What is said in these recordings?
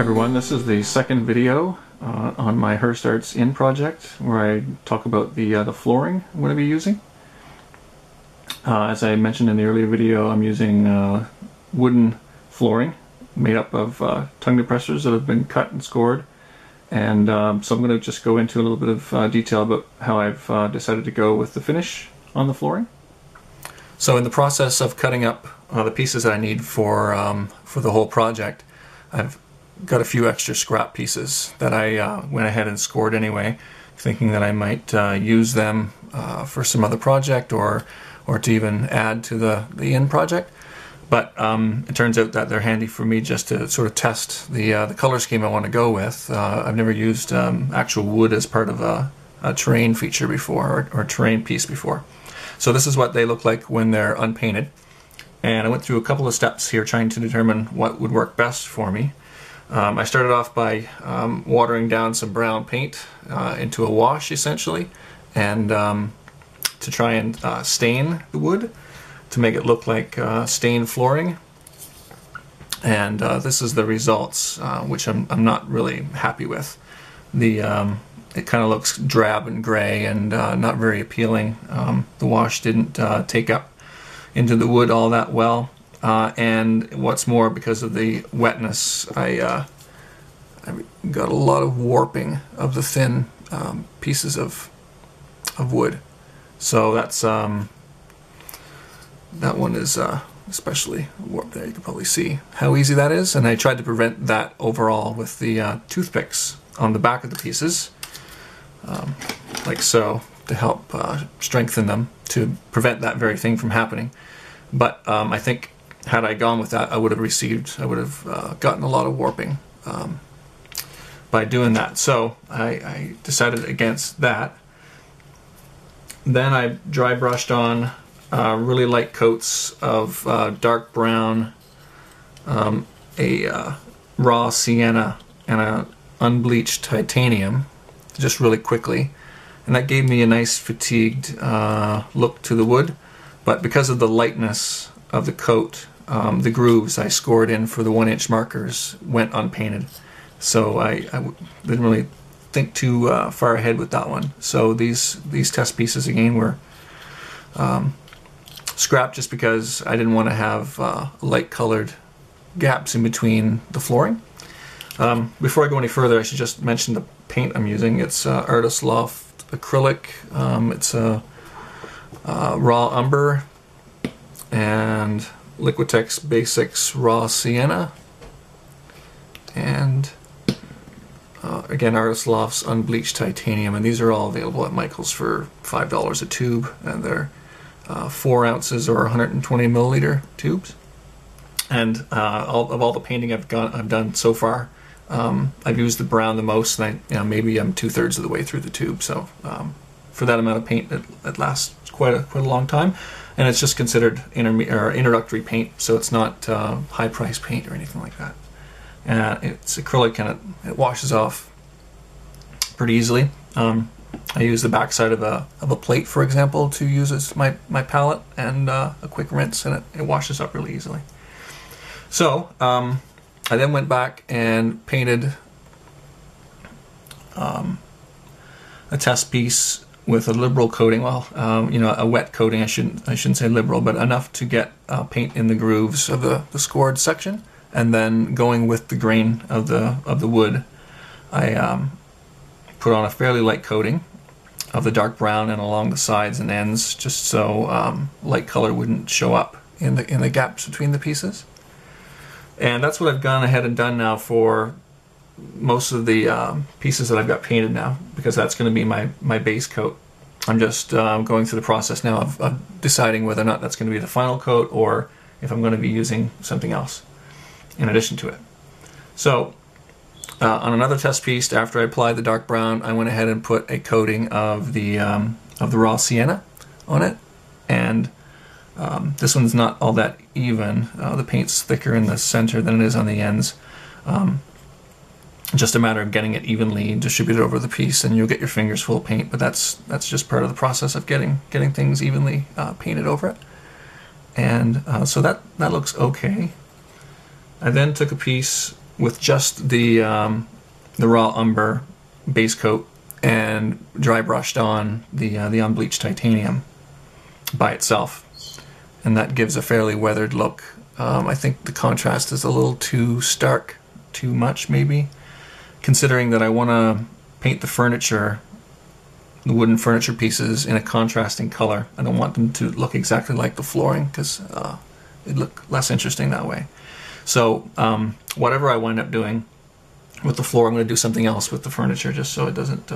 everyone, this is the second video on my Hirst Arts Inn project where I talk about the flooring I'm going to be using. As I mentioned in the earlier video, I'm using wooden flooring made up of tongue depressors that have been cut and scored, and so I'm going to just go into a little bit of detail about how I've decided to go with the finish on the flooring. So in the process of cutting up the pieces that I need for the whole project, I've got a few extra scrap pieces that I went ahead and scored anyway, thinking that I might use them for some other project or to even add to the inn project. But it turns out that they're handy for me just to sort of test the color scheme I want to go with. I've never used actual wood as part of a terrain feature before, or terrain piece before. So this is what they look like when they're unpainted. And I went through a couple of steps here trying to determine what would work best for me. I started off by watering down some brown paint into a wash, essentially, and to try and stain the wood to make it look like stained flooring. And this is the results, which I'm not really happy with. It kind of looks drab and gray and not very appealing. The wash didn't take up into the wood all that well. And what's more, because of the wetness, I got a lot of warping of the thin pieces of wood. So that's that one is especially warped there. You can probably see how easy that is. And I tried to prevent that overall with the toothpicks on the back of the pieces, like so, to help strengthen them, to prevent that very thing from happening. But I think had I gone with that, I would have gotten a lot of warping by doing that. So I decided against that. Then I dry brushed on really light coats of dark brown, a raw sienna, and a unbleached titanium, just really quickly. And that gave me a nice fatigued look to the wood. But because of the lightness of the coat, the grooves I scored in for the 1-inch markers went unpainted. So I didn't really think too far ahead with that one. So these test pieces again were scrapped just because I didn't want to have light colored gaps in between the flooring. Before I go any further, I should just mention the paint I'm using. It's Artist Loft acrylic. It's a raw umber and Liquitex Basics raw sienna, and again Artist Loft's unbleached titanium, and these are all available at Michael's for $5 a tube, and they're 4 ounces or 120 milliliter tubes. And all the painting I've done so far, I've used the brown the most, and maybe I'm 2/3 of the way through the tube. So for that amount of paint, it lasts quite a long time, and it's just considered introductory paint, so it's not high price paint or anything like that. It's acrylic, and it washes off pretty easily. I use the backside of a plate, for example, to use as my palette, and a quick rinse, and it washes up really easily. So I then went back and painted a test piece with a liberal coating. Well, a wet coating. I shouldn't say liberal, but enough to get paint in the grooves of the scored section. And then going with the grain of the wood, I put on a fairly light coating of the dark brown and along the sides and ends, just so light color wouldn't show up in the gaps between the pieces. And that's what I've gone ahead and done now for most of the pieces that I've got painted now, because that's going to be my base coat. I'm just going through the process now of deciding whether or not that's going to be the final coat, or if I'm going to be using something else in addition to it. So on another test piece, after I applied the dark brown, I went ahead and put a coating of the raw sienna on it, and this one's not all that even. The paint's thicker in the center than it is on the ends. Just a matter of getting it evenly distributed over the piece, and you'll get your fingers full of paint. But that's just part of the process of getting things evenly painted over it. And so that looks okay. I then took a piece with just the raw umber base coat and dry brushed on the unbleached titanium by itself, and that gives a fairly weathered look. I think the contrast is a little too stark, too much maybe, considering that I want to paint the furniture, the wooden furniture pieces, in a contrasting color. I don't want them to look exactly like the flooring, because it'd look less interesting that way. So whatever I wind up doing with the floor, I'm going to do something else with the furniture, just so it doesn't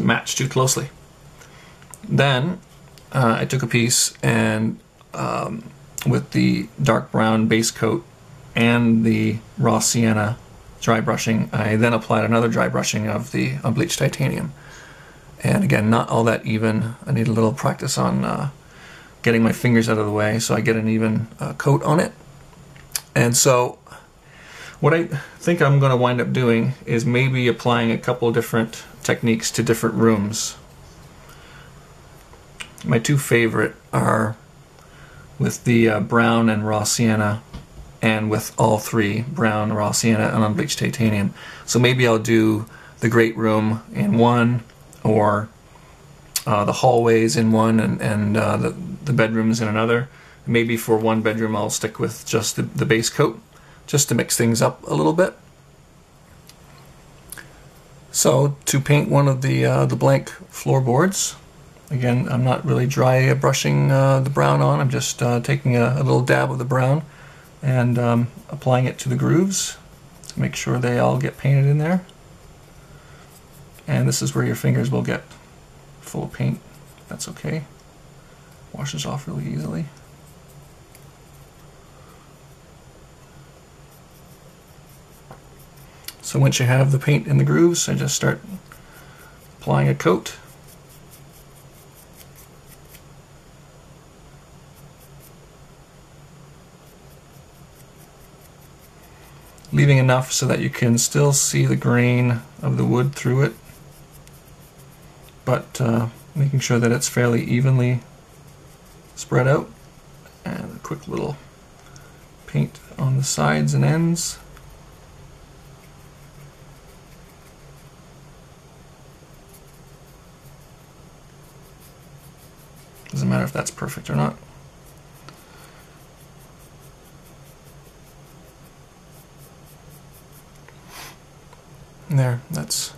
match too closely. Then I took a piece and with the dark brown base coat and the raw sienna dry brushing, I then applied another dry brushing of the unbleached titanium. And again, not all that even. I need a little practice on getting my fingers out of the way so I get an even coat on it. And so what I think I'm going to wind up doing is maybe applying a couple different techniques to different rooms. My two favorite are with the brown and raw sienna, and with all three, brown, raw sienna, and unbleached titanium. So maybe I'll do the great room in one, or the hallways in one, and the bedrooms in another. Maybe for one bedroom I'll stick with just the base coat, just to mix things up a little bit. So to paint one of the blank floorboards, again, I'm not really dry brushing the brown on. I'm just taking a little dab of the brown and applying it to the grooves to make sure they all get painted in there. And this is where your fingers will get full of paint. That's okay. Washes off really easily. So once you have the paint in the grooves, I just start applying a coat. Leaving enough so that you can still see the grain of the wood through it, but making sure that it's fairly evenly spread out. And a quick little paint on the sides and ends. Doesn't matter if that's perfect or not. And there, that's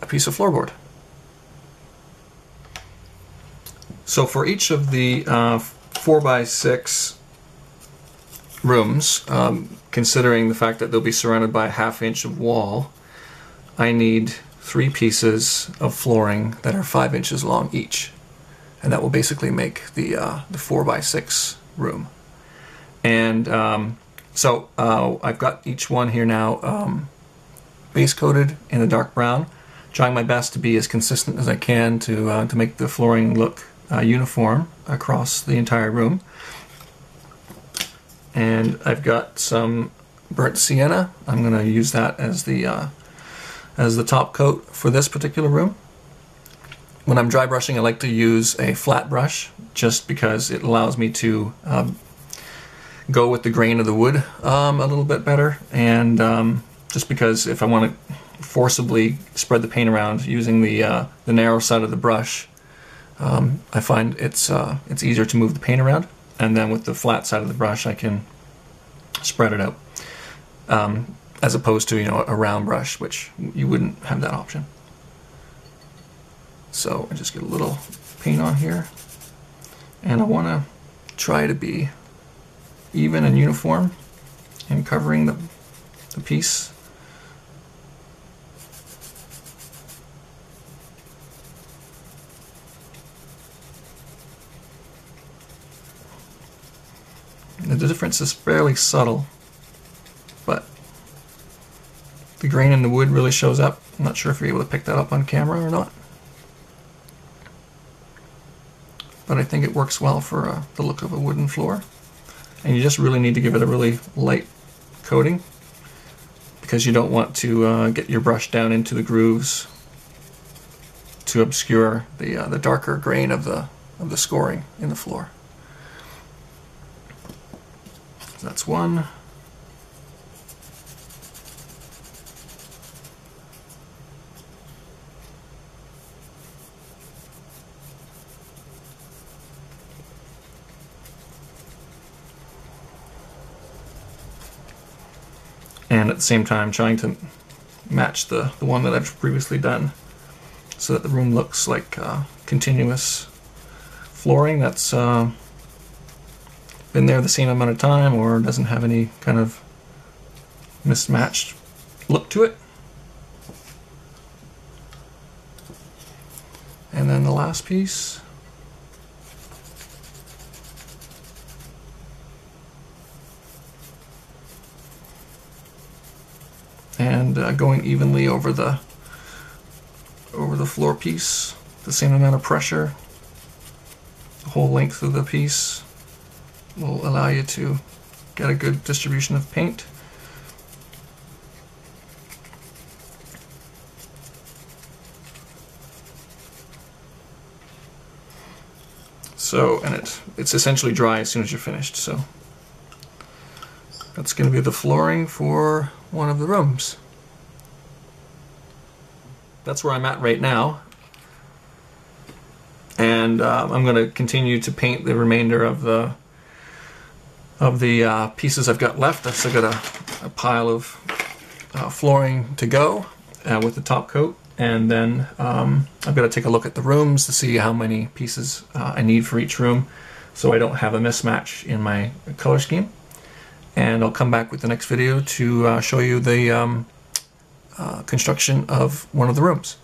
a piece of floorboard. So for each of the 4x6 rooms, considering the fact that they'll be surrounded by a ½ inch of wall, I need 3 pieces of flooring that are 5 inches long each. And that will basically make the 4x6 room. And so I've got each one here now base coated in a dark brown, trying my best to be as consistent as I can to make the flooring look uniform across the entire room. And I've got some burnt sienna. I'm going to use that as the top coat for this particular room. When I'm dry brushing, I like to use a flat brush, just because it allows me to go with the grain of the wood a little bit better, and just because if I want to forcibly spread the paint around using the narrow side of the brush, I find it's easier to move the paint around, and then with the flat side of the brush I can spread it out, as opposed to a round brush, which you wouldn't have that option. So I just get a little paint on here, and I want to try to be even and uniform in covering the piece. The difference is fairly subtle, but the grain in the wood really shows up. I'm not sure if you're able to pick that up on camera or not, but I think it works well for the look of a wooden floor. And you just really need to give it a really light coating, because you don't want to get your brush down into the grooves to obscure the darker grain of the scoring in the floor. So that's one. and at the same time trying to match the one that I've previously done, so that the room looks like continuous flooring that's been there the same amount of time or doesn't have any kind of mismatched look to it. And then the last piece. And going evenly over the floor piece, the same amount of pressure. The whole length of the piece will allow you to get a good distribution of paint. So, and it's essentially dry as soon as you're finished. So that's going to be the flooring for one of the rooms. That's where I'm at right now, and I'm going to continue to paint the remainder of the pieces I've got left. I've still got a pile of flooring to go with the top coat, and then I've got to take a look at the rooms to see how many pieces I need for each room, so I don't have a mismatch in my color scheme. And I'll come back with the next video to show you the construction of one of the rooms.